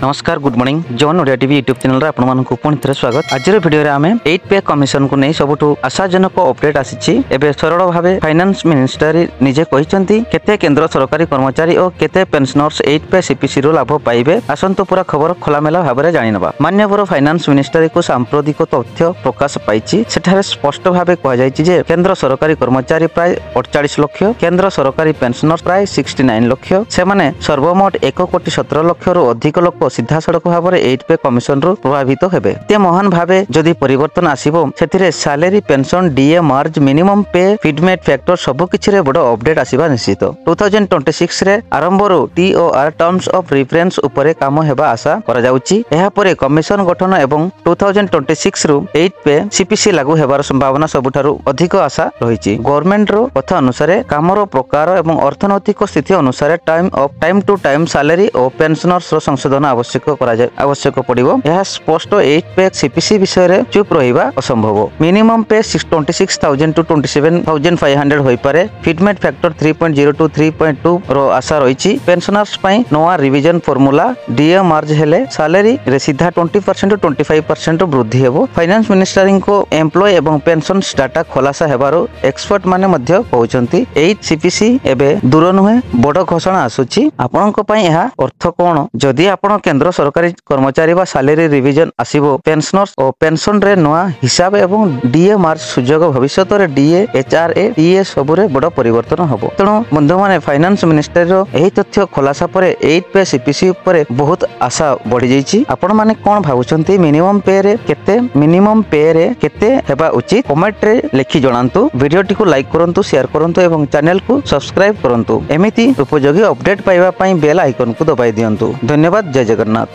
नमस्कार good morning John Odia TV YouTube channel रे आपन को पुणी थे स्वागत। आज वीडियो रे आमे 8 पे कमिशन को नहीं सबुठु आशाजनक अपडेट आसीछि। एबे सरल भाबे फाइनेंस मिनिस्टर निजे कहिसंती केते केंद्र सरकारी कर्मचारी और केते पेंशनर्स 8 पे सीपीसी रो लाभ पाइबे। आसंतो पूरा खबर खोलामेला भाबरे जानि नबा। माननीय फाइनेंस मिनिस्टर को सांप्रतिक तथ्य प्रकाश पाइछि। सेठारे स्पष्ट भाबे कह जायछि जे केंद्र सरकारी कर्मचारी प्राय 48 लाख, केंद्र सरकारी पेंशनर्स प्राय 69 लाख, से माने सर्वमोट 1 कोटी 17 लाख रु अधिक लोक सीधा सड़क भाव में 8 पे कमिशन रु प्रभावित हेबे। ते महान भावे जदि परिवर्तन आसीबो सेथिरे सैलरी पेंशन डीए मार्ज मिनिमम पे फीडमेट फैक्टर सब किछि रे बड़ अपडेट आसीबा निश्चित। 2026 रे आरंभ रु टीओआर टर्म्स ऑफ रेफरेंस ऊपर काम हेबा आशा करा जाउछि। एहा परे कमिशन गठन एवं 2026 रु 8 पे सीपीसी लागू हेबार संभावना सबुठारु अधिक आशा रहिछि। गवर्नमेंट रो कथा अनुसार कामर प्रकार एवं अर्थनैतिक स्थिति अनुसार टाइम टू टाइम सैलरी और पेंशनर्स रो संशोधन आवश्यक पड़िबो। यह स्पष्ट 8 पे सीपीसी विषय रे चुप रहिबा असंभव। मिनिमम पे 26,000 टू 27,500 होई पारे। फीडमेट फैक्टर 3.0 टू 3.2 रो आशा रहिछि। पेंशनर्स पई नवा रिवीजन फार्मूला डीए मार्ज हेले सैलरी रे सीधा 20% टू 25% वृद्धि हेबो। फाइनेंस मिनिस्टर को एम्प्लॉय एवं पेंशन डाटा खोलासा हेबारो एक्सपर्ट माने मध्य कहउचंती 8 सीपीसी एबे दूर नुहे बड़ घोषणा आसुछि। आपनक पई एहा अर्थ कोन? जदि आपण केंद्र सरकारी कर्मचारी बा सैलरी रिवीजन आसीबो, पेंशनर्स और पेंशन रे नवा हिसाब एवं डीए मार्च सुजोग भविष्यत रे डीए एचआरए डीए सब रे बड़ परिवर्तन हबो। तेणु बंधु माने फाइनेंस मिनिस्टर रो एही तथ्य खुलासा परे 8 पे सीपीसी ऊपर बहुत आशा बढ़ी जाईछि। आपण माने कोन भाबुचंती मिनिमम पे रे केते हेबा उचित? कमेंट रे लिखि जणांतु। वीडियोटी को लाइक करंतु, शेयर करंतु एवं चैनल को सब्सक्राइब करंतु। एमिति उपयोगी अपडेट पाइबा पई बेल आइकन को दबाई दियंतु। धन्यवाद। जय जगन्नाथ।